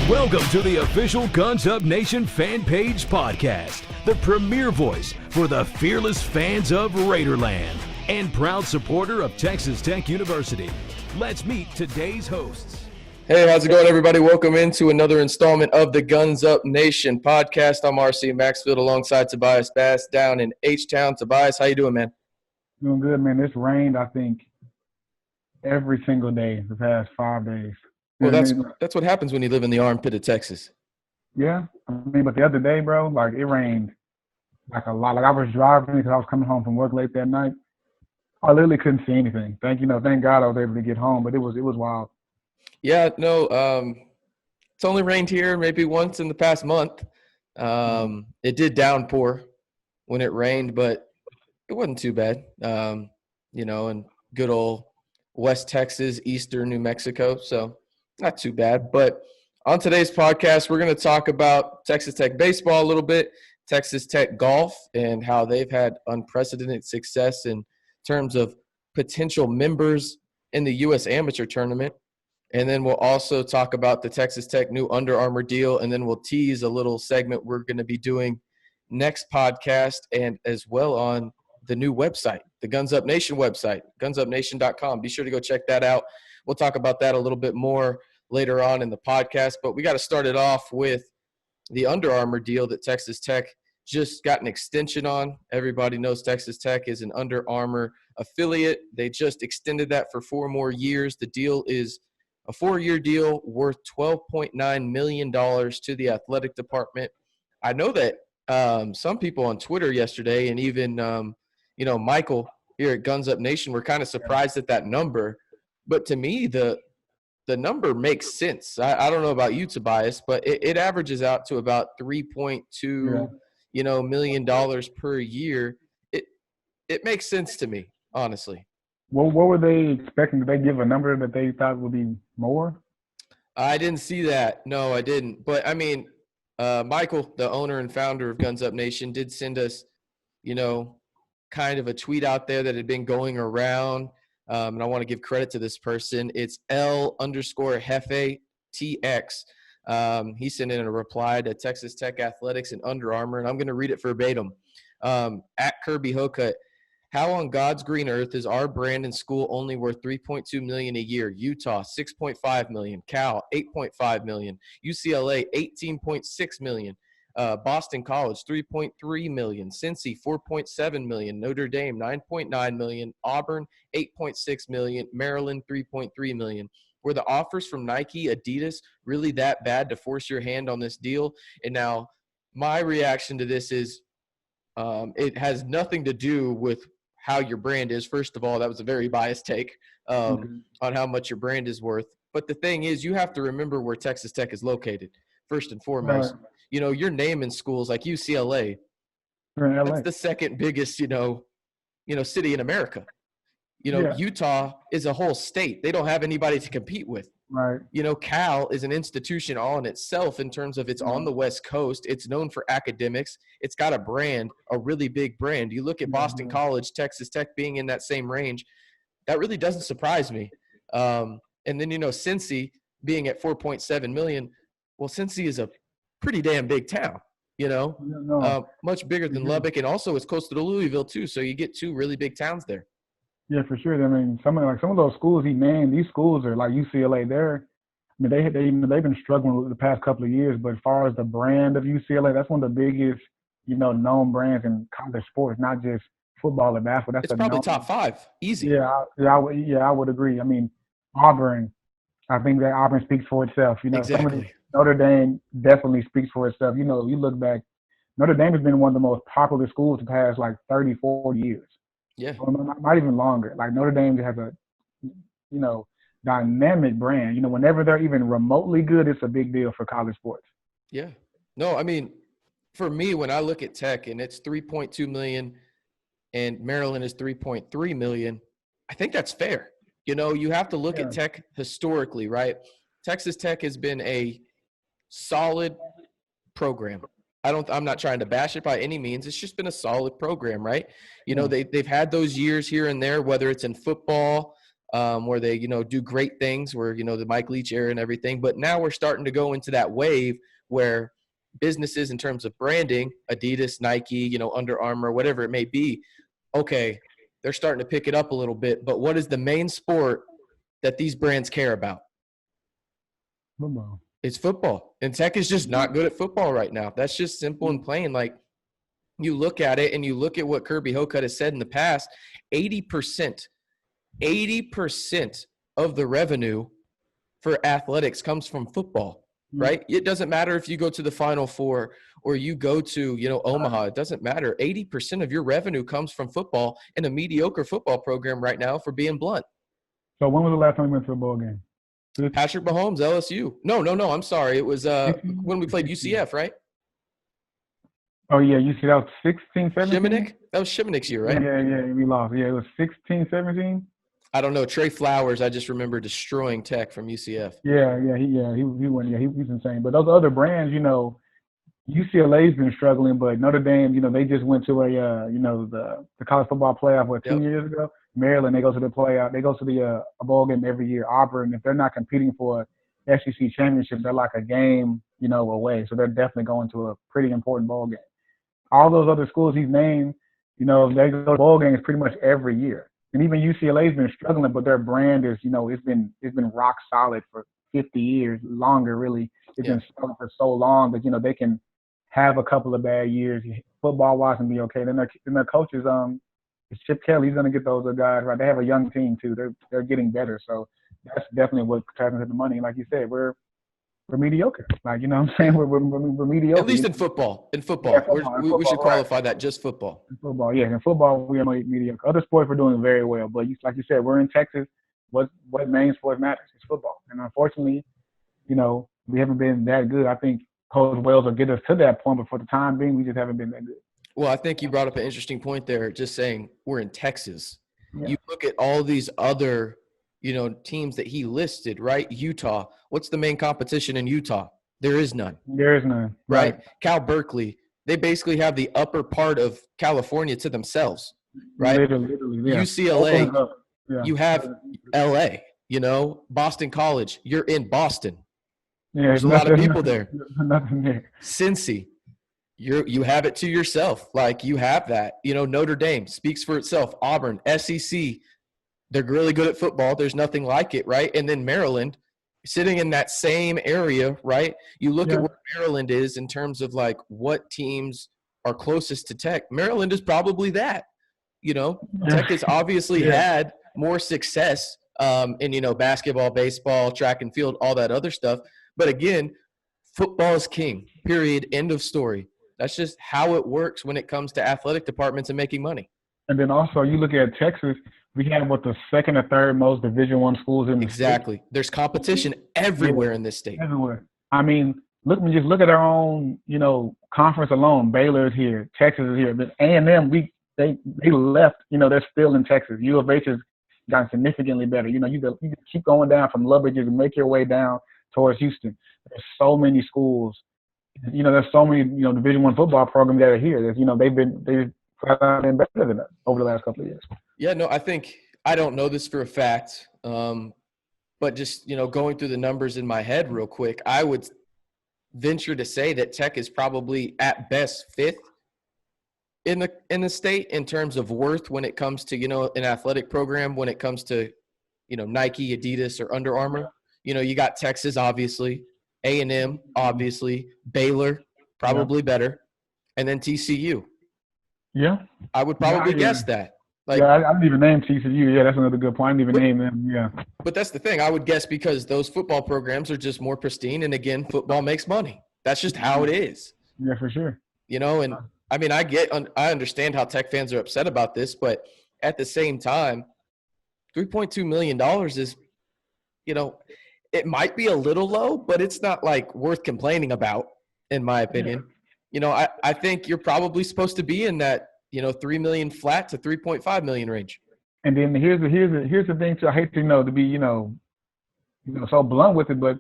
Welcome to the official Guns Up Nation fan page podcast, the premier voice for the fearless fans of Raiderland and proud supporter of Texas Tech University. Let's meet today's hosts. Hey, how's it going, everybody? Welcome into another installment of the Guns Up Nation podcast. I'm RC Maxfield alongside Tobias Bass down in H-Town. Tobias, how you doing, man? Doing good, man. It's rained, I think, every single day the past 5 days. Well, that's what happens when you live in the armpit of Texas. Yeah. But the other day, bro, like it rained like a lot. Like I was driving because I was coming home from work late that night. I literally couldn't see anything. Thank God I was able to get home, but it was wild. Yeah, no, it's only rained here maybe once in the past month. It did downpour when it rained, but it wasn't too bad. In good old West Texas, eastern New Mexico, so not too bad. But on today's podcast, we're going to talk about Texas Tech baseball a little bit, Texas Tech golf, and how they've had unprecedented success in terms of potential members in the U.S. Amateur Tournament. And then we'll also talk about the Texas Tech new Under Armour deal, and then we'll tease a little segment we're going to be doing next podcast and as well on the new website, the Guns Up Nation website, gunsupnation.com. Be sure to go check that out. We'll talk about that a little bit more later on in the podcast, but we got to start it off with the Under Armour deal that Texas Tech just got an extension on. Everybody knows Texas Tech is an Under Armour affiliate. They just extended that for 4 more years. The deal is a 4-year deal worth $12.9 million to the athletic department. I know that some people on Twitter yesterday and even Michael here at Guns Up Nation were kind of surprised at that number. But to me, the number makes sense. I don't know about you, Tobias, but it averages out to about $3.2 million per year. It makes sense to me, honestly. Well, what were they expecting? Did they give a number that they thought would be more? I didn't see that. No, I didn't. But, I mean, Michael, the owner and founder of Guns Up Nation, did send us, kind of a tweet out there that had been going around. And I want to give credit to this person. It's L_Hefe TX. He sent in a reply to Texas Tech Athletics and Under Armour, and I'm going to read it verbatim. At Kirby Hocutt, how on God's green earth is our brand and school only worth $3.2 million a year? Utah, $6.5 million. Cal, $8.5 million. UCLA, $18.6 million. Boston College, $3.3 million. Cincy, $4.7 million. Notre Dame, $9.9 million. Auburn, $8.6 million. Maryland, $3.3 million. Were the offers from Nike, Adidas really that bad to force your hand on this deal? And now my reaction to this is it has nothing to do with how your brand is. First of all, that was a very biased take on how much your brand is worth. But the thing is, you have to remember where Texas Tech is located, first and foremost. Right. You're naming schools like UCLA. That's the second biggest, city in America. Utah is a whole state. They don't have anybody to compete with. Right. Cal is an institution all in itself in terms of it's on the West Coast. It's known for academics. It's got a brand, a really big brand. You look at Boston College, Texas Tech being in that same range, that really doesn't surprise me. And then, Cincy being at $4.7 million. Well, Cincy is a pretty damn big town, much bigger than Lubbock. And also it's close to Louisville too. So you get 2 really big towns there. Yeah, for sure. I mean, some of those schools he named, these schools are like UCLA. They've been struggling with the past couple of years. But as far as the brand of UCLA, that's one of the biggest, known brands in college sports, not just football and basketball. It's probably top 5, easy. I would agree. I mean, Auburn. I think that Auburn speaks for itself. Exactly. Notre Dame definitely speaks for itself. You look back, Notre Dame has been one of the most popular schools the past 30, 40 years. Yeah. Not even longer. Like Notre Dame has a, dynamic brand. Whenever they're even remotely good, it's a big deal for college sports. Yeah. No, I mean, for me, when I look at Tech and it's $3.2 million and Maryland is $3.3 million, I think that's fair. You have to look at Tech historically, right? Texas Tech has been a solid program. I'm not trying to bash it by any means. It's just been a solid program, right? They've had those years here and there, whether it's in football, where they, do great things, where, the Mike Leach era and everything. But now we're starting to go into that wave where businesses, in terms of branding, Adidas, Nike, Under Armour, whatever it may be, okay, they're starting to pick it up a little bit. But what is the main sport that these brands care about? Football. It's football. And Tech is just not good at football right now. That's just simple and plain. Like, you look at it and you look at what Kirby Hocutt has said in the past, 80% of the revenue for athletics comes from football, right? It doesn't matter if you go to the Final Four or you go to, Omaha. It doesn't matter. 80% of your revenue comes from football, and a mediocre football program right now, for being blunt. So when was the last time you went to a ball game? Patrick Mahomes, LSU. No. I'm sorry. It was when we played UCF, right? Oh, yeah. You see, that was 16, 17? Shimonik? That was Shimonik's year, right? Yeah. We lost. Yeah, it was 16, 17. I don't know. Trey Flowers, I just remember destroying Tech from UCF. He went. Yeah, he's insane. But those other brands, UCLA's been struggling, but Notre Dame, they just went to the college football playoff 2 years ago. Maryland, they go to the playoff. They go to the a bowl game every year. Auburn, if they're not competing for a SEC championship, they're like a game, away. So they're definitely going to a pretty important bowl game. All those other schools he's named, they go to bowl games pretty much every year. And even UCLA's been struggling, but their brand is, it's been rock solid for 50 years, longer really. It's been solid for so long that they can have a couple of bad years football-wise and be okay. Then their coaches, it's Chip Kelly. He's going to get those guys right. They have a young team too. They're getting better. So that's definitely what taps into the money. Like you said, we're mediocre. Like, what I'm saying? We're mediocre. At least in football. In football. We should qualify that just football. In football, yeah. In football, we are mediocre. Other sports we're doing very well. But like you said, we're in Texas. What main sport matters? It's football. And unfortunately, we haven't been that good. I think Coach Wells will get us to that point, but for the time being, we just haven't been that good. Well, I think you brought up an interesting point there, just saying we're in Texas. Yeah. You look at all these other, teams that he listed, right? Utah. What's the main competition in Utah? There is none. There is none. Right? Cal Berkeley, they basically have the upper part of California to themselves, right? Literally, yeah. UCLA, you have LA, Boston College, you're in Boston. Yeah, there's a lot of people there. Nothing there. Cincy, you have it to yourself. Like, you have that. Notre Dame speaks for itself. Auburn, SEC, they're really good at football. There's nothing like it, right? And then Maryland, sitting in that same area, right? You look at where Maryland is in terms of, like, what teams are closest to Tech. Maryland is probably that. Tech has obviously had more success in, basketball, baseball, track and field, all that other stuff. But again, football is king, period, end of story. That's just how it works when it comes to athletic departments and making money. And then also, you look at Texas, we have the second or third most Division I schools in the Exactly. state. There's competition everywhere in this state. Everywhere. I mean, look at our own, conference alone. Baylor is here, Texas is here. But A&M, they left, they're still in Texas. U of H has gotten significantly better. You keep going down from Lubbock, you can make your way down towards Houston. There's so many schools. There's so many, Division I football programs that are here. They've been better than us over the last couple of years. Yeah, no, I don't know this for a fact, but just, going through the numbers in my head real quick, I would venture to say that Tech is probably at best fifth in the state in terms of worth when it comes to, an athletic program, when it comes to, Nike, Adidas, or Under Armour. You got Texas, obviously, A&M, obviously, Baylor, probably better, and then TCU. Yeah. I would probably guess that. I didn't even name TCU. Yeah, that's another good point. I didn't even name them. Yeah. But that's the thing. I would guess because those football programs are just more pristine, and again, football makes money. That's just how it is. Yeah, for sure. And I mean, I understand how Tech fans are upset about this, but at the same time, $3.2 million is, it might be a little low, but it's not like worth complaining about, in my opinion. Yeah. I think you're probably supposed to be in that, $3 million flat to $3.5 million range. And then here's the thing too. I hate to be so blunt with it, but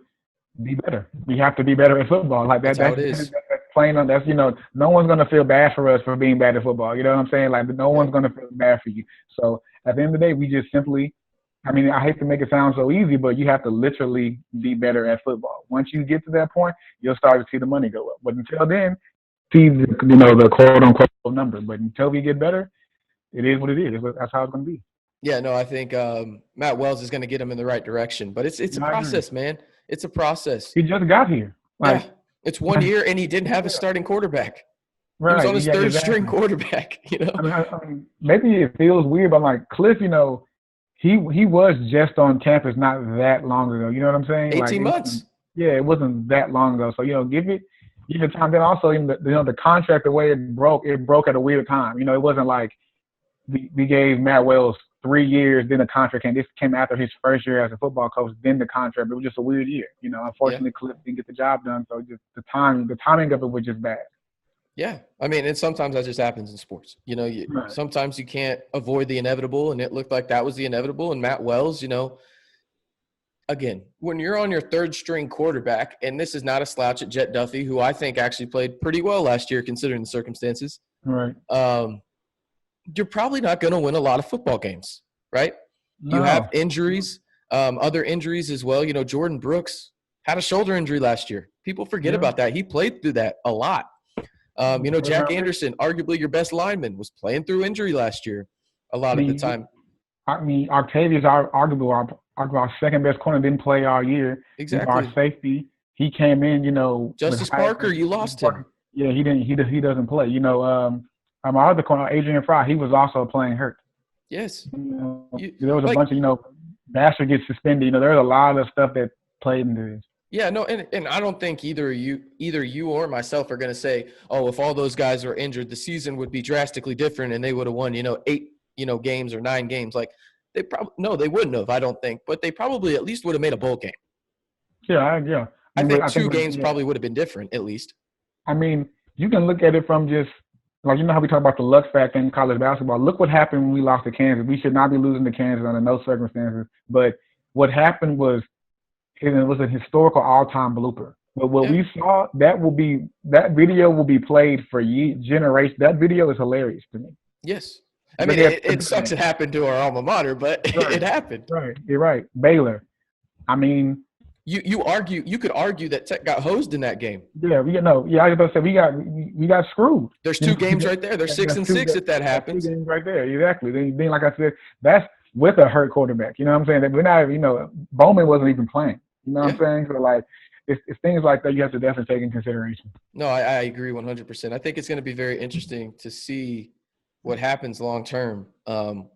be better. We have to be better at football. Like that. That's how it is. That's plain on. That's no one's gonna feel bad for us for being bad at football. You know what I'm saying? Like no one's gonna feel bad for you. So at the end of the day, we just simply I mean, I hate to make it sound so easy, but you have to literally be better at football. Once you get to that point, you'll start to see the money go up. But until then, see the quote unquote number. But until we get better, it is what it is. That's how it's going to be. Yeah, no, I think Matt Wells is going to get him in the right direction. But it's a process, man. It's a process. He just got here. Yeah, it's 1 year, and he didn't have a starting quarterback. Right. He was on his third exactly. string quarterback. You know, I mean, maybe it feels weird, but like Cliff, he was just on campus not that long ago. You know what I'm saying? 18 months. It wasn't that long ago. So give it time. Then also, the contract, the way it broke at a weird time. It wasn't like we gave Matt Wells 3 years, then the contract came. This came after his first year as a football coach, then the contract. It was just a weird year. Unfortunately, Cliff didn't get the job done. So just the timing of it was just bad. Yeah. I mean, and sometimes that just happens in sports. Right. Sometimes you can't avoid the inevitable, and it looked like that was the inevitable. And Matt Wells, again, when you're on your third string quarterback, and this is not a slouch at Jet Duffy, who I think actually played pretty well last year considering the circumstances. Right. You're probably not going to win a lot of football games, right? No. You have injuries, other injuries as well. Jordan Brooks had a shoulder injury last year. People forget about that. He played through that a lot. Jack Anderson, arguably your best lineman, was playing through injury last year a lot of the time. I mean, Octavius, arguably our second best corner, didn't play all year. Exactly. Our safety, he came in, Justice Parker, you lost him. Yeah, he didn't. He doesn't play. Our other corner, Adrian Fry, he was also playing hurt. Yes. There was a bunch of, Basher gets suspended. There's a lot of stuff that played into this. Yeah, no, and I don't think either you or myself are going to say, oh, if all those guys were injured, the season would be drastically different and they would have won, 8, games or 9 games. Like they wouldn't have, I don't think, but they probably at least would have made a bowl game. Yeah. I think 2 games probably would have been different at least. I mean, you can look at it from just like, how we talk about the luck factor in college basketball. Look what happened when we lost to Kansas. We should not be losing to Kansas under no circumstances. But what happened was, it was a historical all-time blooper. But what we saw, that video will be played for generations. That video is hilarious to me. Yes. I mean, it sucks it happened to our alma mater, but it happened. Right. You're right. Baylor. I mean, you could argue that Tech got hosed in that game. Yeah, I was about to say we got screwed. There's 2 games right there. There's 6-6 if that happens. 2 games right there, exactly. Then like I said, that's with a hurt quarterback. You know what I'm saying? We're not, Bowman wasn't even playing. You know what I'm saying? So like, it's things like that you have to definitely take in consideration. No, I agree 100%. I think it's going to be very interesting to see what happens long term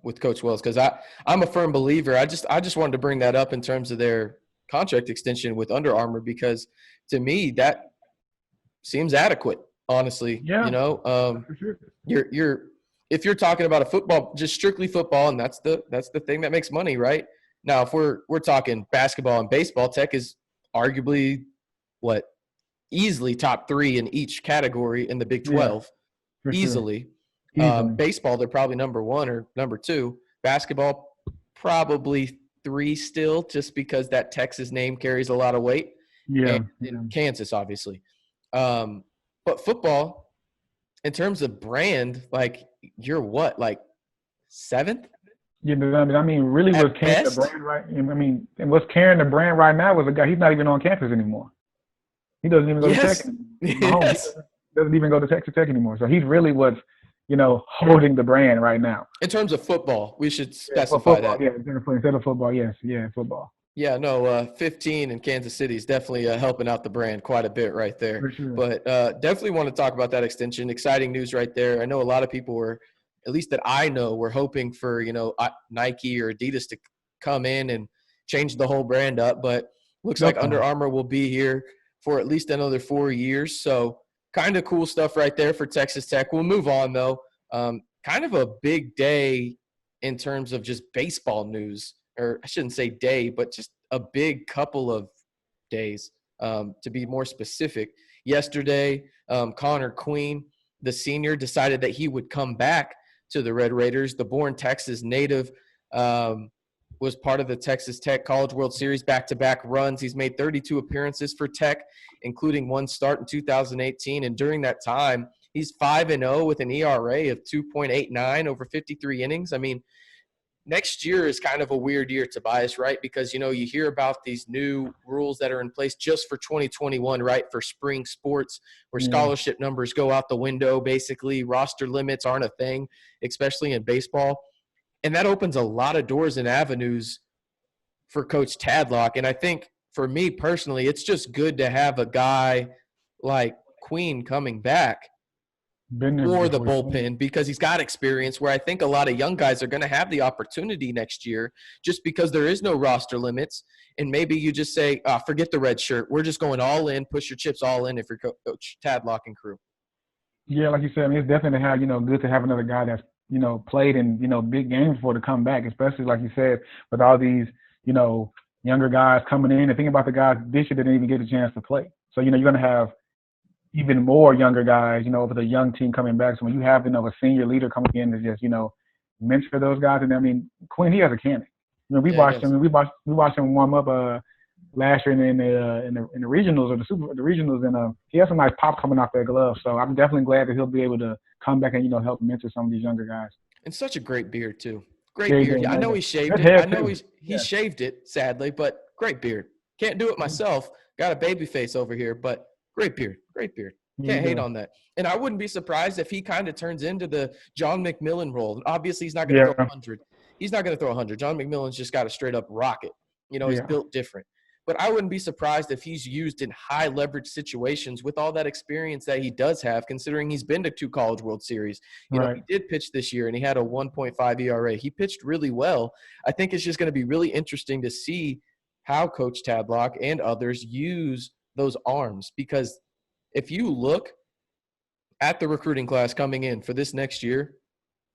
with Coach Wells, because I'm a firm believer. I just wanted to bring that up in terms of their contract extension with Under Armour, because to me that seems adequate, honestly. Yeah. For sure. If you're talking about a football, just strictly football, and that's the thing that makes money, right? Now, if we're talking basketball and baseball, Tech is arguably easily top 3 in each category in the Big 12, easily. Sure. Baseball, they're probably number 1 or number 2. Basketball, probably 3 still, just because that Texas name carries a lot of weight. Yeah. And Kansas, obviously. But football, in terms of brand, you're what, 7th? Yeah, I mean, really, what's carrying the brand right? I mean, and what's carrying the brand right now was a guy. He's not even on campus anymore. He doesn't even go to Tech. Yes. He doesn't even go to Texas Tech anymore. So he's really what's, holding the brand right now. In terms of football, we should specify that. Yeah, instead of football, yes, football. Yeah, no, 15 in Kansas City is definitely helping out the brand quite a bit right there. For sure. But definitely want to talk about that extension. Exciting news right there. I know a lot of people were, at least that I know, we're hoping for, Nike or Adidas to come in and change the whole brand up. But looks like Under Armour will be here for at least another 4 years. So kind of cool stuff right there for Texas Tech. We'll move on, though. Kind of a big day in terms of just baseball news. Or I shouldn't say day, but just a big couple of days, to be more specific. Yesterday, Connor Queen, the senior, decided that he would come back to the Red Raiders. The born Texas native was part of the Texas Tech College World Series back-to-back runs. He's made 32 appearances for Tech, including 1 start in 2018. And during that time, he's 5-0 with an ERA of 2.89 over 53 innings. I mean, next year is kind of a weird year, Tobias, right? Because, you hear about these new rules that are in place just for 2021, right, for spring sports, where scholarship numbers go out the window, basically. Roster limits aren't a thing, especially in baseball. And that opens a lot of doors and avenues for Coach Tadlock. And I think for me personally, it's just good to have a guy like Queen coming back for the bullpen because he's got experience, where I think a lot of young guys are going to have the opportunity next year just because there is no roster limits. And maybe you just say, forget the red shirt. We're just going all in, push your chips all in if you're Coach Tadlock and crew. Yeah, like you said, I mean, it's definitely good to have another guy that's, played in, big games for to come back, especially like you said, with all these, younger guys coming in. And think about the guys this year that didn't even get a chance to play. So, you're going to have even more younger guys, with a young team coming back. So when you have, a senior leader coming in to just, mentor those guys. And I mean, Quinn, he has a cannon. We watched him warm up last year in the regionals or the regionals, and he has some nice pop coming off that glove. So I'm definitely glad that he'll be able to come back and help mentor some of these younger guys. And such a great beard too. Great beard. I know he shaved it. I know he shaved it, sadly, but great beard. Can't do it myself. Got a baby face over here, but great beard. Great beard. Can't hate on that. And I wouldn't be surprised if he kind of turns into the John McMillan role. Obviously, he's not going to throw 100. He's not going to throw 100. John McMillan's just got a straight-up rocket. He's built different. But I wouldn't be surprised if he's used in high-leverage situations with all that experience that he does have, considering he's been to 2 College World Series. He did pitch this year, and he had a 1.5 ERA. He pitched really well. I think it's just going to be really interesting to see how Coach Tadlock and others use those arms, because if you look at the recruiting class coming in for this next year,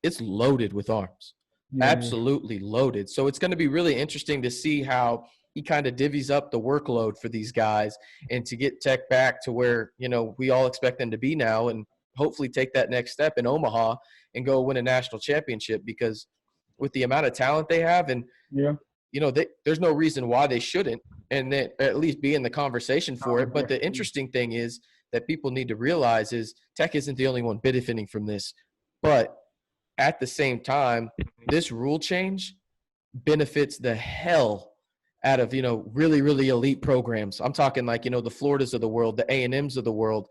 it's loaded with arms. Absolutely loaded. So it's going to be really interesting to see how he kind of divvies up the workload for these guys and to get Tech back to where, we all expect them to be now, and hopefully take that next step in Omaha and go win a national championship, because with the amount of talent they have and, there's no reason why they shouldn't, and then at least be in the conversation for it. But the interesting thing is that people need to realize is Tech isn't the only one benefiting from this. But at the same time, this rule change benefits the hell out of, really, really elite programs. I'm talking like, the Floridas of the world, the A&Ms of the world,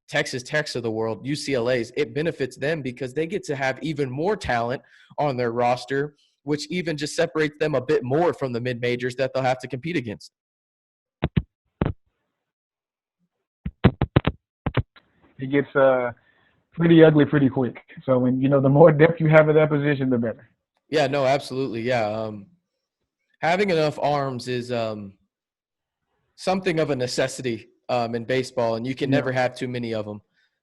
Texas Techs of the world, UCLAs. It benefits them because they get to have even more talent on their roster, which even just separates them a bit more from the mid-majors that they'll have to compete against. It gets pretty ugly pretty quick. So when, the more depth you have at that position, the better. Yeah, no, absolutely. Yeah. Having enough arms is something of a necessity in baseball, and you can never have too many of them.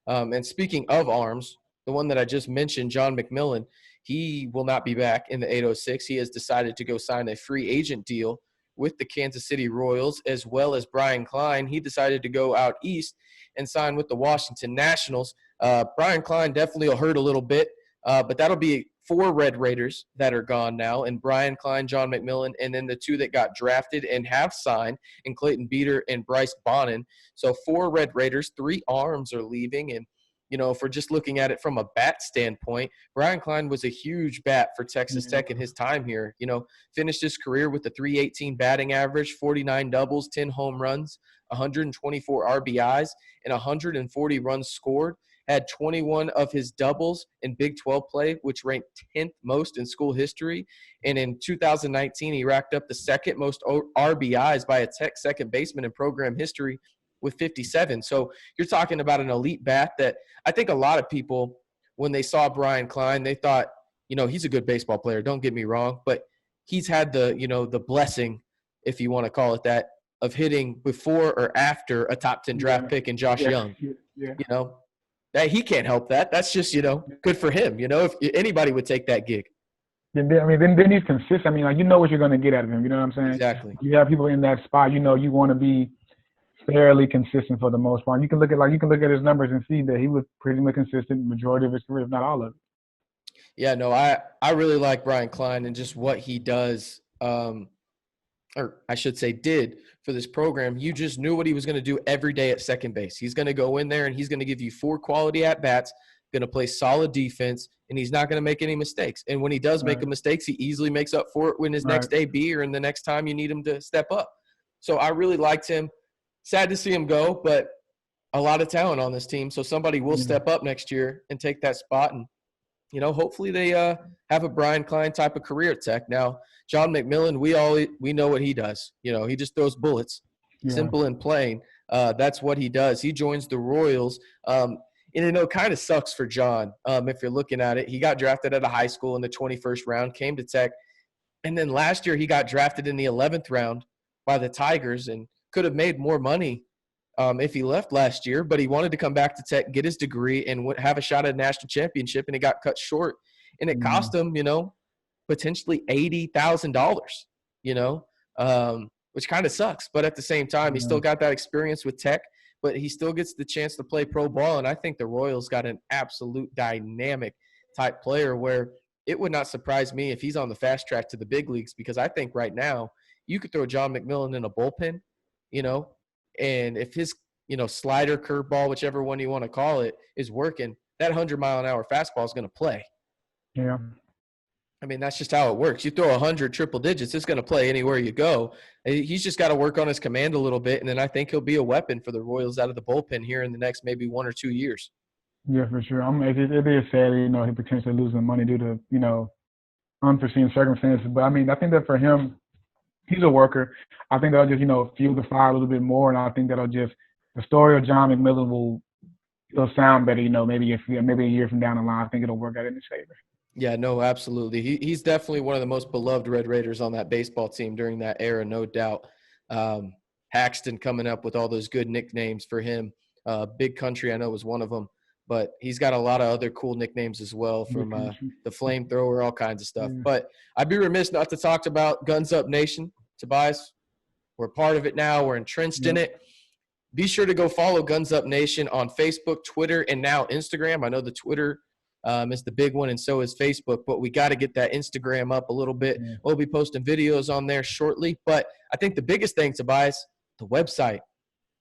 And speaking of arms, the one that I just mentioned, John McMillan, he will not be back in the 806. He has decided to go sign a free agent deal with the Kansas City Royals, as well as Brian Klein. He decided to go out east and sign with the Washington Nationals. Brian Klein definitely will hurt a little bit, but that'll be 4 Red Raiders that are gone now, and Brian Klein, John McMillan, and then the 2 that got drafted and have signed, and Clayton Beater and Bryce Bonin. So 4 Red Raiders, 3 arms are leaving. And if we're just looking at it from a bat standpoint, Brian Klein was a huge bat for Texas Tech in his time here. Finished his career with a .318 batting average, 49 doubles, 10 home runs, 124 RBIs, and 140 runs scored. Had 21 of his doubles in Big 12 play, which ranked 10th most in school history. And in 2019, he racked up the 2nd most RBIs by a Tech second baseman in program history with 57. So you're talking about an elite bat that I think a lot of people, when they saw Brian Klein, they thought, he's a good baseball player. Don't get me wrong, but he's had the, the blessing, if you want to call it that, of hitting before or after a top 10 draft pick in Josh Young. That he can't help that. That's just, good for him. If anybody would take that gig. Then he's consistent. I mean, like, what you're going to get out of him. You know what I'm saying? Exactly. You have people in that spot. You want to be fairly consistent for the most part. You can look at his numbers and see that he was pretty much consistent majority of his career, if not all of it. Yeah, no, I really like Brian Klein and just what he does, or I should say did for this program. You just knew what he was going to do every day at second base. He's going to go in there and he's going to give you 4 quality at-bats, going to play solid defense, and he's not going to make any mistakes. And when he does make mistakes, he easily makes up for it when his next AB or in the next time you need him to step up. So I really liked him. Sad to see him go, but a lot of talent on this team. So somebody will step up next year and take that spot. And, hopefully they have a Brian Klein type of career at Tech. Now, John McMillan, we know what he does. He just throws bullets, simple and plain. That's what he does. He joins the Royals. And it kind of sucks for John if you're looking at it. He got drafted out of high school in the 21st round, came to Tech. And then last year he got drafted in the 11th round by the Tigers and could have made more money if he left last year. But he wanted to come back to Tech, get his degree, and have a shot at a national championship, and it got cut short. And it cost him, potentially $80,000, which kind of sucks. But at the same time, he still got that experience with Tech. But he still gets the chance to play pro ball, and I think the Royals got an absolute dynamic type player where it would not surprise me if he's on the fast track to the big leagues, because I think right now you could throw John McMillan in a bullpen, and if his, slider, curveball, whichever one you want to call it, is working, that 100-mile-an-hour fastball is going to play. Yeah. I mean, that's just how it works. You throw 100 triple digits, it's going to play anywhere you go. He's just got to work on his command a little bit, and then I think he'll be a weapon for the Royals out of the bullpen here in the next maybe 1 or 2 years. Yeah, for sure. It is sad, he potentially losing money due to, unforeseen circumstances. But, I think that for him, he's a worker. I think that'll just, fuel the fire a little bit more, and I think that'll just – the story of John McMillan it'll sound better, maybe a year from down the line. I think it'll work out in his favor. Yeah, no, absolutely. He's definitely one of the most beloved Red Raiders on that baseball team during that era, no doubt. Haxton coming up with all those good nicknames for him. Big Country, I know, was one of them. But he's got a lot of other cool nicknames as well, from the Flamethrower, all kinds of stuff. Yeah. But I'd be remiss not to talk about Guns Up Nation. Tobias, we're part of it now. We're entrenched in it. Be sure to go follow Guns Up Nation on Facebook, Twitter, and now Instagram. I know the Twitter is the big one, and so is Facebook, but we got to get that Instagram up a little bit. Yeah. We'll be posting videos on there shortly, but I think the biggest thing, Tobias, the website.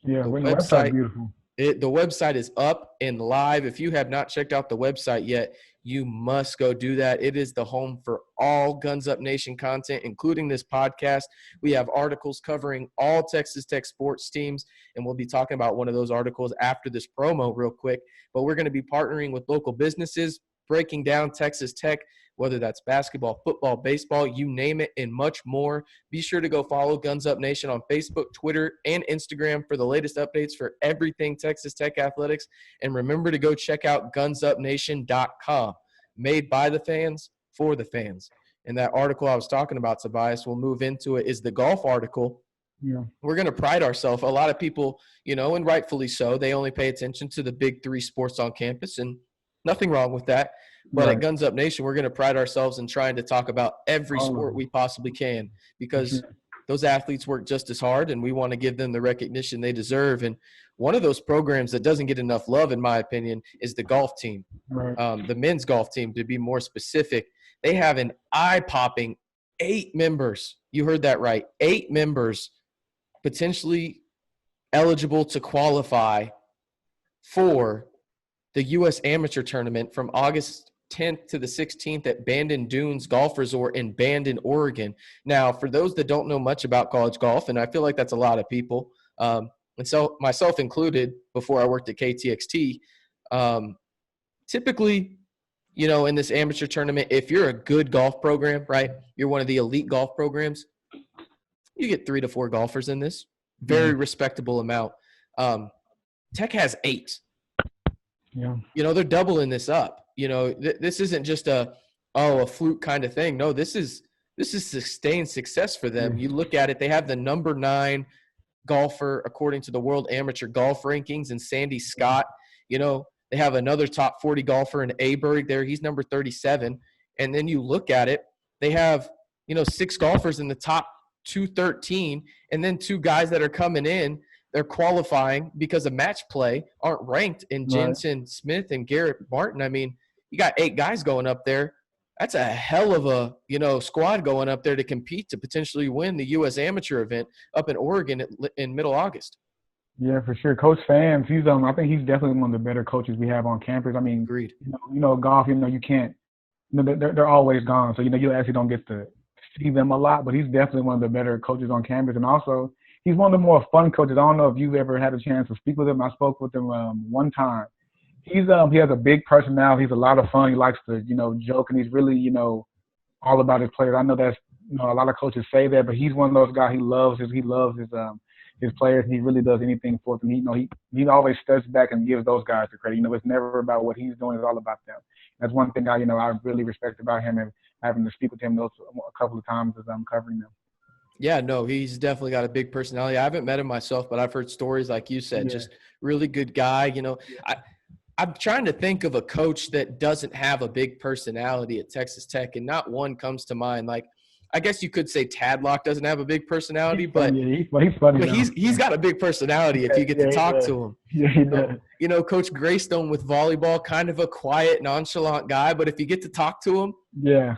Yeah, the website beautiful. The website is up and live. If you have not checked out the website yet, you must go do that. It is the home for all Guns Up Nation content, including this podcast. We have articles covering all Texas Tech sports teams, and we'll be talking about one of those articles after this promo real quick. But we're going to be partnering with local businesses, breaking down Texas Tech, whether that's basketball, football, baseball, you name it, and much more. Be sure to go follow Guns Up Nation on Facebook, Twitter, and Instagram for the latest updates for everything Texas Tech athletics. And remember to go check out gunsupnation.com. Made by the fans, for the fans. And that article I was talking about, Tobias, we'll move into it, is the golf article. Yeah. We're going to pride ourselves. A lot of people, and rightfully so, they only pay attention to the big three sports on campus, and nothing wrong with that. But at Guns Up Nation, we're going to pride ourselves in trying to talk about every sport we possibly can, because those athletes work just as hard, and we want to give them the recognition they deserve. And one of those programs that doesn't get enough love, in my opinion, is the golf team, the men's golf team, to be more specific. They have an eye-popping 8 members. You heard that right. 8 members potentially eligible to qualify for the U.S. Amateur Tournament from August 10th to the 16th at Bandon Dunes Golf Resort in Bandon, Oregon. Now, for those that don't know much about college golf, and I feel like that's a lot of people, and so myself included before I worked at KTXT, typically, in this amateur tournament, if you're a good golf program, right, you're one of the elite golf programs, you get 3 to 4 golfers in this. Very respectable amount. Tech has 8. Yeah. They're doubling this up. This isn't just a fluke kind of thing. No, this is sustained success for them. You look at it, they have the number 9 golfer according to the World Amateur Golf Rankings, and Sandy Scott. They have another top 40 golfer in Aberg there. He's number 37. And then you look at it, they have, 6 golfers in the top 213, and then 2 guys that are coming in. They're qualifying because of match play, aren't ranked in Jensen Smith and Garrett Martin. I mean, you got 8 guys going up there. That's a hell of a, squad going up there to compete to potentially win the U.S. Amateur event up in Oregon in middle August. Yeah, for sure. Coach Fans, I think he's definitely one of the better coaches we have on campus. I mean, Agreed. golf, you can't, they're always gone. So, you actually don't get to see them a lot, but he's definitely one of the better coaches on campus. And also, he's one of the more fun coaches. I don't know if you've ever had a chance to speak with him. I spoke with him one time. He has a big personality. He's a lot of fun. He likes to, joke, and he's really, all about his players. I know that's, a lot of coaches say that, but he's one of those guys. He loves his players, and he really does anything for them. He always steps back and gives those guys the credit. It's never about what he's doing; it's all about them. That's one thing I really respect about him, and having to speak with him a couple of times as I'm covering them. Yeah, no, he's definitely got a big personality. I haven't met him myself, but I've heard stories like you said. Just really good guy. I'm trying to think of a coach that doesn't have a big personality at Texas Tech, and not one comes to mind. Like, I guess you could say Tadlock doesn't have a big personality, but he's funny. But he's got a big personality if you get to talk to him. Yeah, he does. Coach Greystone with volleyball, kind of a quiet, nonchalant guy, but if you get to talk to him,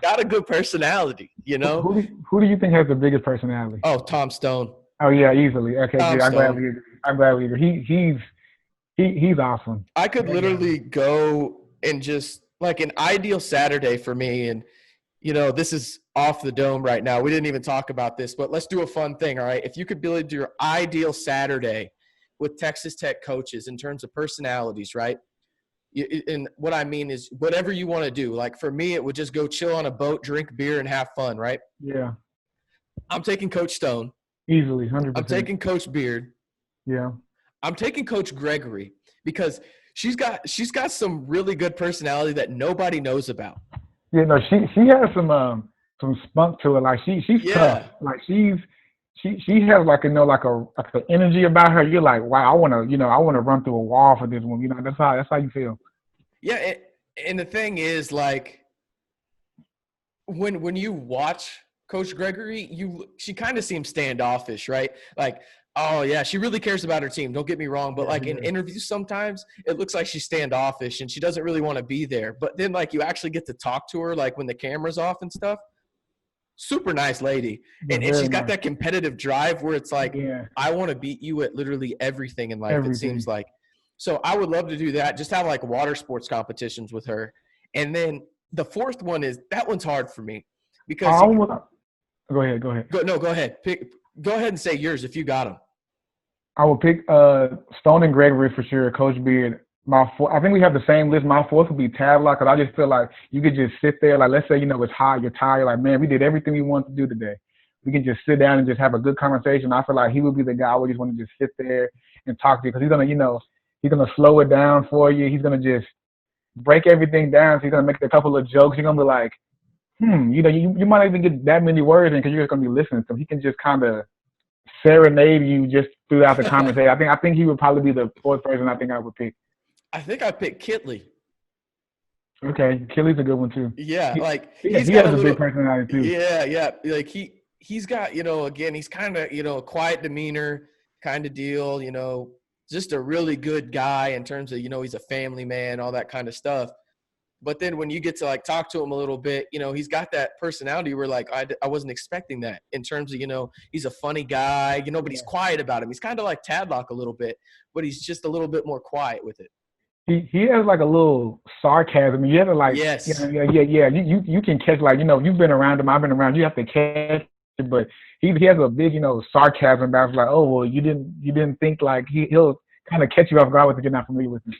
got a good personality. Who do you think has the biggest personality? Oh, Tom Stone. Oh yeah, easily. Okay, Tom I'm Stone. glad we agree. He's awesome. I could literally go and just like an ideal Saturday for me, and this is off the dome right now. We didn't even talk about this, but let's do a fun thing, all right? If you could build your ideal Saturday with Texas Tech coaches in terms of personalities, right? And what I mean is whatever you want to do. Like for me, it would just go chill on a boat, drink beer, and have fun, right? Yeah. I'm taking Coach Stone. Easily, 100%. I'm taking Coach Beard. Yeah. I'm taking Coach Gregory because she's got some really good personality that nobody knows about. Yeah, no, she has some spunk to her. Like she's tough. Like she has like an energy about her. You're like, wow, I wanna run through a wall for this one. That's how you feel. Yeah, and the thing is, like, when you watch Coach Gregory, she kind of seems standoffish, right? Like, oh yeah, she really cares about her team. Don't get me wrong, but like in interviews, sometimes it looks like she's standoffish and she doesn't really want to be there. But then like you actually get to talk to her, like when the camera's off and stuff. Super nice lady, and she's got that competitive drive where it's like, I want to beat you at literally everything in life. It seems like. So I would love to do that. Just have like water sports competitions with her, and then the fourth one is that one's hard for me because. Go ahead. Go ahead. Go ahead and say yours if you got them. I will pick Stone and Gregory for sure. Coach Beard. I think we have the same list. My fourth would be Tadlock, because I just feel like you could just sit there. Like, let's say, it's hot, you're tired. Like, man, we did everything we wanted to do today. We can just sit down and just have a good conversation. I feel like he would be the guy where you just want to just sit there and talk to you, because he's gonna slow it down for you. He's gonna just break everything down. So he's gonna make a couple of jokes. You're gonna be like, you might not even get that many words in because you're just gonna be listening. So he can just kind of serenade you just throughout the conversation. I think he would probably be the fourth person I think I would pick. I think I picked Kitley. Okay, Kitley's a good one too. Yeah, like he has a big personality too. Yeah. Like he's got, again, he's kind of, a quiet demeanor kind of deal, just a really good guy in terms of, he's a family man, all that kind of stuff. But then when you get to like talk to him a little bit, he's got that personality where like I wasn't expecting that in terms of, he's a funny guy, but he's quiet about him. He's kind of like Tadlock a little bit, but he's just a little bit more quiet with it. He has like a little sarcasm. You have to like, yes. Yeah. You can catch, like, you've been around him, I've been around. You have to catch it, but he has a big, sarcasm about it. Like, oh well, you didn't think, like he'll kind of catch you off guard with it. You're not familiar with him.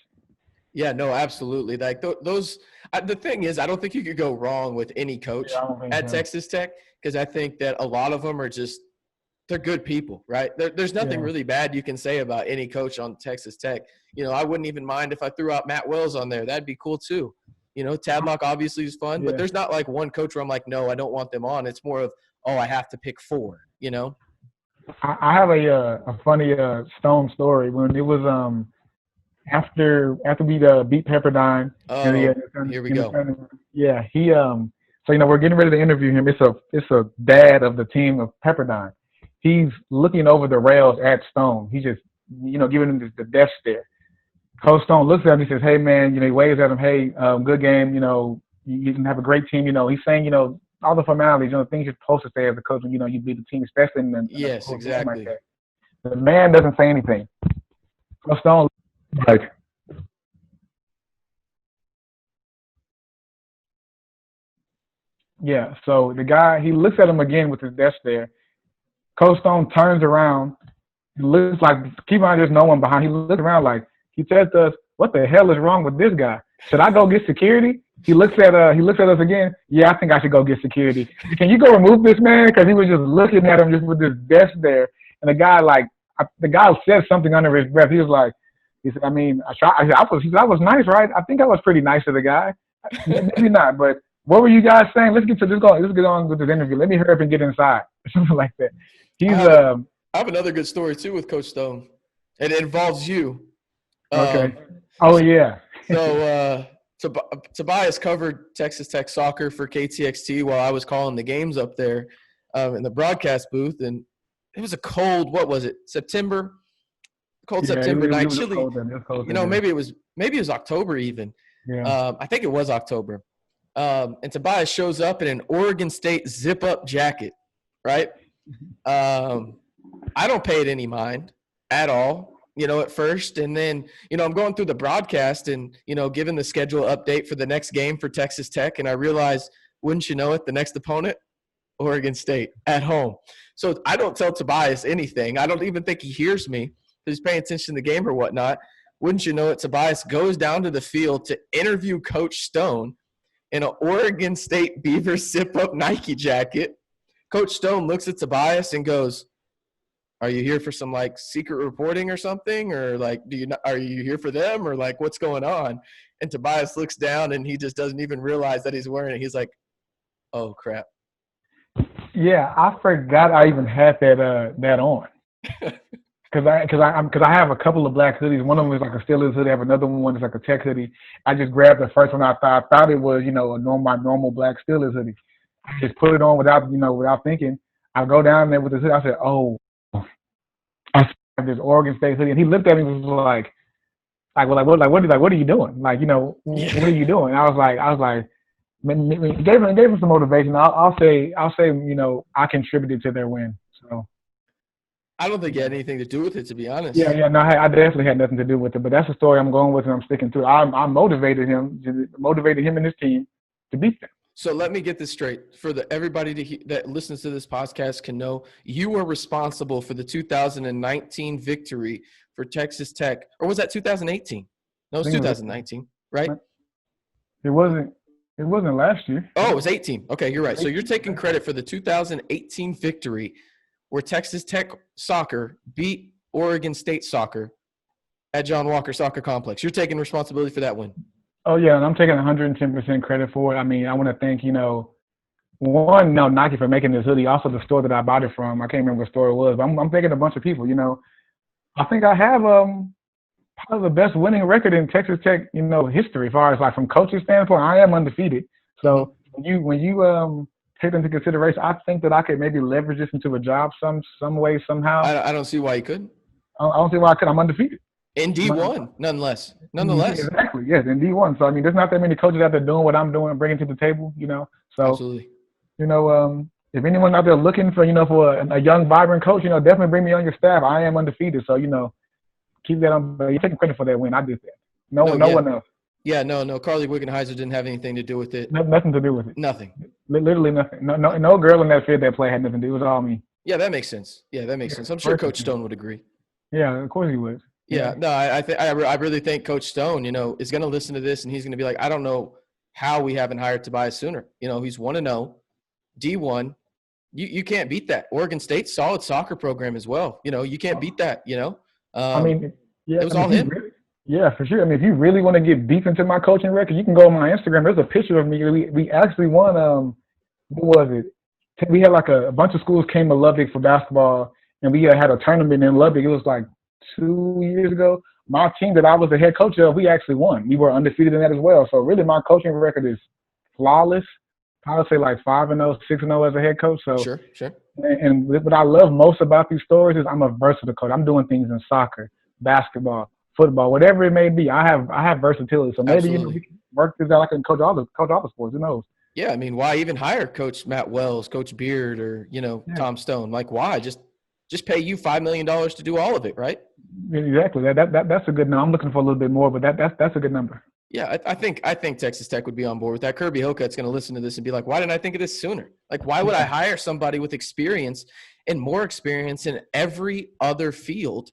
Yeah, no, absolutely. Like those. The thing is, I don't think you could go wrong with any coach at Texas Tech, because I think that a lot of them are just they're good people, right? There's nothing really bad you can say about any coach on Texas Tech. I wouldn't even mind if I threw out Matt Wells on there. That'd be cool too. Tadlock obviously is fun, but there's not like one coach where I'm like, no, I don't want them on. It's more of, oh, I have to pick four, I have a funny Stone story. When it was after we beat Pepperdine. Oh, here we go. Yeah, he so we're getting ready to interview him. It's a dad of the team of Pepperdine. He's looking over the rails at Stone. He's just giving him the death stare. Coach Stone looks at him. He says, "Hey man," he waves at him. "Hey, good game. You can have a great team." He's saying, all the formalities, things you're supposed to say as a coach when you beat the team, especially in yes, exactly. like that. The man doesn't say anything. So Stone, like, yeah. So the guy, he looks at him again with his desk there. Coach Stone turns around. He looks like, keep on, there's no one behind. He looks around like, he says to us, "What the hell is wrong with this guy? Should I go get security?" He looks at us again. "Yeah, I think I should go get security. Can you go remove this man?" Because he was just looking at him just with his desk there. And the guy said something under his breath. He said, "I mean, I was nice, right? I think I was pretty nice to the guy. Maybe not, but what were you guys saying? Let's get on with this interview. Let me hurry up and get inside," or something like that. I have another good story too with Coach Stone, and it involves you. Okay. Oh yeah. So Tobias covered Texas Tech soccer for KTXT while I was calling the games up there in the broadcast booth, and it was a cold. What was it? September night, chilly. Maybe it was October even. Yeah. I think it was October. And Tobias shows up in an Oregon State zip-up jacket, right? I don't pay it any mind at all, at first. And then, I'm going through the broadcast and, giving the schedule update for the next game for Texas Tech. And I realized, wouldn't you know it, the next opponent, Oregon State at home. So I don't tell Tobias anything. I don't even think he hears me. He's paying attention to the game or whatnot. Wouldn't you know it, Tobias goes down to the field to interview Coach Stone in an Oregon State Beaver zip-up Nike jacket. Coach Stone looks at Tobias and goes, "Are you here for some secret reporting or something, or are you here for them, or what's going on?" And Tobias looks down and he just doesn't even realize that he's wearing it. He's like, "Oh crap." Yeah, I forgot I even had that on. Because I have a couple of black hoodies. One of them is like a Steelers hoodie. I have another one is like a Tech hoodie. I just grabbed the first one. I thought it was my normal black Steelers hoodie. I just put it on without thinking. I go down there with this hoodie. I said, "Oh, I have this Oregon State hoodie." And he looked at me and was what are you doing? What are you doing? And I was like, gave him some motivation. I'll say I contributed to their win. So. I don't think it had anything to do with it, to be honest. Yeah, no, I definitely had nothing to do with it, but that's the story I'm going with and I'm sticking to it. I motivated him and his team to beat them. So let me get this straight. For everybody that listens to this podcast can know, you were responsible for the 2019 victory for Texas Tech. Or was that 2018? No, it was 2019, right? It wasn't last year. Oh, it was 18. Okay, you're right. So you're taking credit for the 2018 victory where Texas Tech soccer beat Oregon State soccer at John Walker Soccer Complex. You're taking responsibility for that win. Oh, yeah, and I'm taking 110% credit for it. I mean, I want to thank, Nike for making this hoodie. Also, the store that I bought it from. I can't remember what store it was, but I'm thanking a bunch of people, I think I have probably the best winning record in Texas Tech, history as far as from coaching standpoint. I am undefeated. So when you take into consideration, I think that I could maybe leverage this into a job some way, somehow. I don't see why you couldn't. I don't see why I could. I'm undefeated. In D1, nonetheless. Exactly, yes, in D1. So, I mean, there's not that many coaches out there doing what I'm doing and bringing to the table, So, absolutely. If anyone out there looking for, for a young, vibrant coach, definitely bring me on your staff. I am undefeated. So, keep that on. You're taking credit for that win. I did that. No one else. Yeah, no. Carly Wickenheiser didn't have anything to do with it. Nothing to do with it. Nothing. Literally nothing. No girl in that field that play had nothing to do. It was all me. Yeah, that makes sense. I'm sure Coach Stone would agree. Yeah, of course he would. Yeah, no, I really think Coach Stone, is going to listen to this and he's going to be like, I don't know how we haven't hired Tobias sooner. He's 1-0, D1. You can't beat that. Oregon State, solid soccer program as well. You can't beat that. It was all him. Yeah, for sure. I mean, if you really want to get deep into my coaching record, you can go on my Instagram. There's a picture of me. We actually won. What was it? We had a bunch of schools came to Lubbock for basketball, and we had a tournament in Lubbock. It was 2 years ago. My team that I was the head coach of, we actually won. We were undefeated in that as well. So really, my coaching record is flawless. I would say 5-0, 6-0 as a head coach. So sure. And what I love most about these stories is I'm a versatile coach. I'm doing things in soccer, basketball, football, whatever it may be. I have versatility. So maybe we can work this out. I can coach all the sports. Who knows? Yeah, I mean, why even hire Coach Matt Wells, Coach Beard, or Tom Stone? Why? Just pay you $5 million to do all of it, right? Exactly. That's a good number. I'm looking for a little bit more, but that's a good number. Yeah, I think Texas Tech would be on board with that. Kirby Hokut's going to listen to this and be like, "Why didn't I think of this sooner? Like, why would I hire somebody with experience and more experience in every other field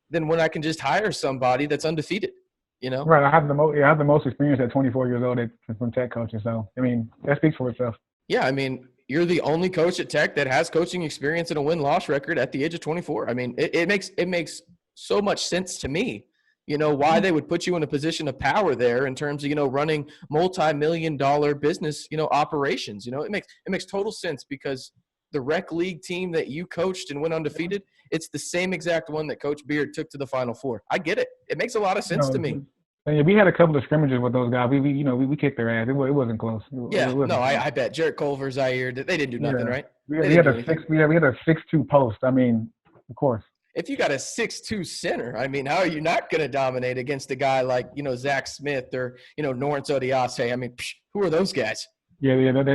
than when I can just hire somebody that's undefeated?" You know? Right. I have the most experience at 24 years old from Tech coaching. So I mean, that speaks for itself. Yeah, I mean, you're the only coach at Tech that has coaching experience and a win-loss record at the age of 24. I mean, it makes so much sense to me. You know, why they would put you in a position of power there in terms of, you know, running multi-million-dollar business, you know, operations. You know, it makes total sense because the rec league team that you coached and went undefeated, it's the same exact one that Coach Beard took to the Final Four. I get it. It makes a lot of sense to me. Yeah, we had a couple of scrimmages with those guys. We kicked their ass. It wasn't close. I bet Jarrett Culver, Zaire, they didn't do nothing, right? We had a 6'2" post. I mean, of course. If you got a 6'2" center, I mean, how are you not going to dominate against a guy like, you know, Zach Smith or, you know, Lawrence Odiase? I mean, who are those guys? Yeah. That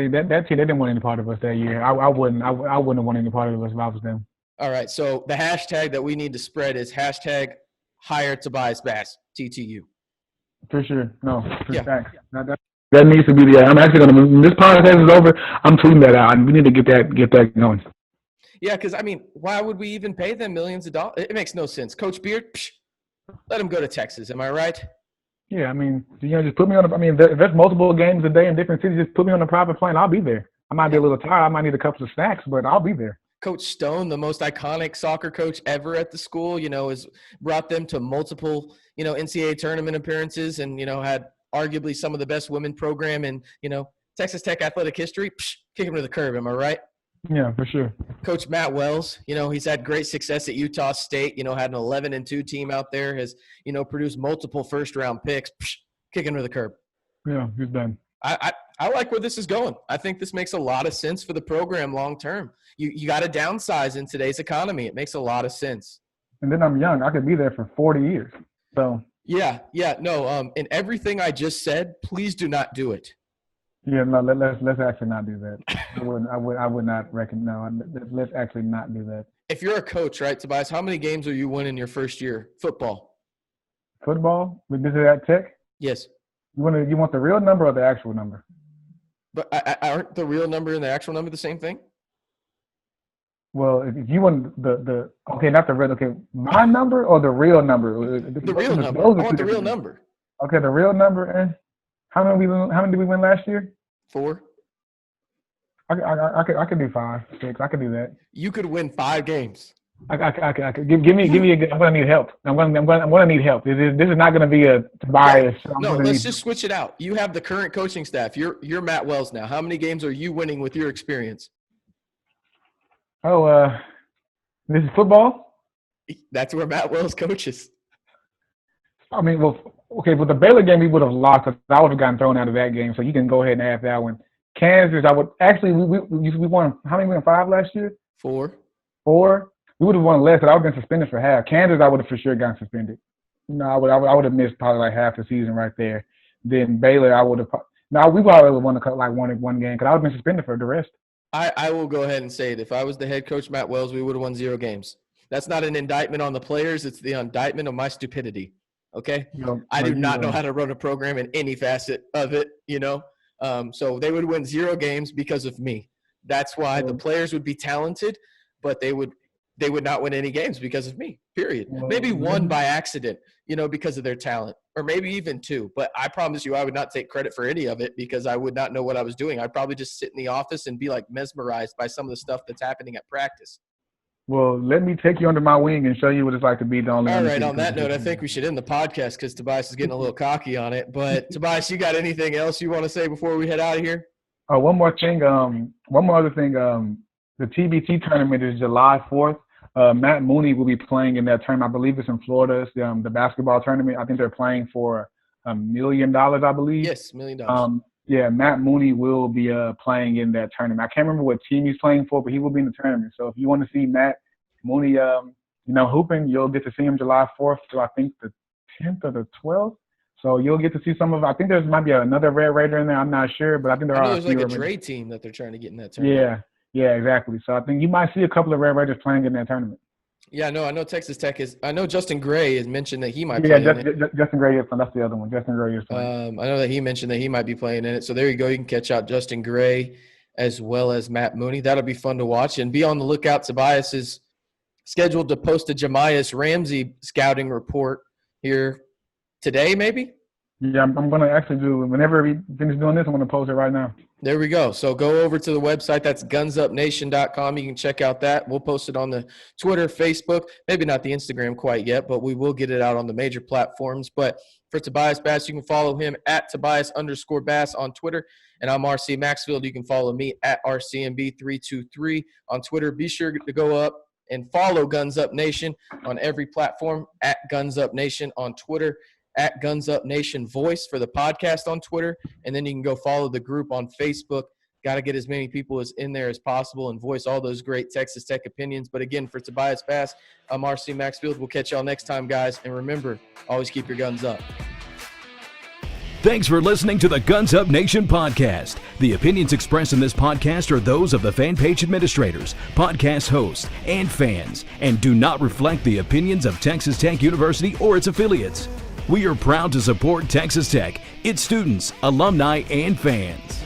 team, they didn't want any part of us that year. I wouldn't have wanted any part of us if I was them. All right. So the hashtag that we need to spread is hashtag hire Tobias Bass, TTU. For sure. No, for facts. That needs to be the. I'm actually going to. When this podcast is over, I'm tweeting that out, and we need to get that going. Yeah, because I mean, why would we even pay them millions of dollars? It makes no sense. Coach Beard, let him go to Texas. Am I right? Yeah, I mean, just put me on. I mean, if there's multiple games a day in different cities, just put me on a private plane. I'll be there. I might be a little tired. I might need a couple of snacks, but I'll be there. Coach Stone, the most iconic soccer coach ever at the school, you know, has brought them to multiple, you know, NCAA tournament appearances and, you know, had arguably some of the best women program in, you know, Texas Tech athletic history. Kick him to the curb. Am I right? Yeah, for sure. Coach Matt Wells, you know, he's had great success at Utah State, you know, had an 11-2 team out there, has, you know, produced multiple first-round picks. Kick him to the curb. Yeah, he's done. I like where this is going. I think this makes a lot of sense for the program long term. You got to downsize in today's economy. It makes a lot of sense. And then I'm young. I could be there for 40 years. So yeah, no. In everything I just said, please do not do it. Yeah, no. Let's actually not do that. I would not reckon. No, let's actually not do that. If you're a coach, right, Tobias? How many games are you winning your first year? Football. This is at Tech. Yes. You want the real number or the actual number? But aren't the real number and the actual number the same thing? Well, if you want the okay, not the real. Okay, my number or the real number? The real number. I want the real number. Okay, the real number. And how many did we win last year? 4. I could do 5, 6. I could do that. You could win 5 games. I could. Give me a good. I'm gonna need help. I'm gonna need help. This is not gonna be a Tobias. No, let's just switch it out. You have the current coaching staff. You're Matt Wells now. How many games are you winning with your experience? Oh, this is football? That's where Matt Wells coaches. I mean, well, okay, but the Baylor game we would have lost because I would have gotten thrown out of that game. So you can go ahead and add that one. Kansas, I would actually we won. How many? We won 5 last year. 4. We would have won less, but I would have been suspended for half. Kansas, I would have for sure gotten suspended. No, I would have missed probably like half the season right there. Then Baylor, I would have. No, we probably would have won one game because I would have been suspended for the rest. I will go ahead and say it. If I was the head coach, Matt Wells, we would have won 0 games. That's not an indictment on the players. It's the indictment of my stupidity. Okay? I do not know how to run a program in any facet of it, you know. So they would win 0 games because of me. That's why the players would be talented, but they would not win any games because of me, period. Maybe 1 by accident, you know, because of their talent, or maybe even 2. But I promise you I would not take credit for any of it because I would not know what I was doing. I'd probably just sit in the office and be, like, mesmerized by some of the stuff that's happening at practice. Well, let me take you under my wing and show you what it's like to be the only one. All right, on that note, I think we should end the podcast because Tobias is getting a little cocky on it. But, Tobias, you got anything else you want to say before we head out of here? Oh, one more other thing. The TBT tournament is July 4th. Matt Mooney will be playing in that tournament. I believe it's in Florida. It's the basketball tournament. I think they're playing for $1 million, I believe. Yes, $1 million. Yeah, Matt Mooney will be playing in that tournament. I can't remember what team he's playing for, but he will be in the tournament. So if you want to see Matt Mooney, hooping, you'll get to see him July 4th to I think the 10th or the 12th. So you'll get to see some of. I think there might be another Red Raider in there. I'm not sure, but I think there's like a Dre team that they're trying to get in that tournament. Yeah, exactly. So I think you might see a couple of Red Raiders playing in that tournament. Yeah, no, I know Texas Tech is. I know Justin Gray has mentioned that he might Yeah, play in it. Justin Gray is that's the other one. Justin Gray is playing. I know that he mentioned that he might be playing in it. So there you go. You can catch out Justin Gray as well as Matt Mooney. That'll be fun to watch. And be on the lookout. Tobias is scheduled to post a Jamias Ramsey scouting report here today, maybe? Yeah, I'm going to actually do – whenever we finish doing this, I'm going to post it right now. There we go. So go over to the website. That's gunsupnation.com. You can check out that. We'll post it on the Twitter, Facebook, maybe not the Instagram quite yet, but we will get it out on the major platforms. But for Tobias Bass, you can follow him at Tobias_Bass on Twitter. And I'm RC Maxfield. You can follow me at RCMB323 on Twitter. Be sure to go up and follow Guns Up Nation on every platform, at Guns Up Nation on Twitter, at Guns Up Nation Voice for the podcast on Twitter, and then you can go follow the group on Facebook. Got to get as many people as in there as possible and voice all those great Texas Tech opinions. But again, for Tobias Bass, I'm RC Maxfield. We'll catch y'all next time, guys. And remember, always keep your guns up. Thanks for listening to the Guns Up Nation podcast. The opinions expressed in this podcast are those of the fan page administrators, podcast hosts, and fans, and do not reflect the opinions of Texas Tech University or its affiliates. We are proud to support Texas Tech, its students, alumni, and fans.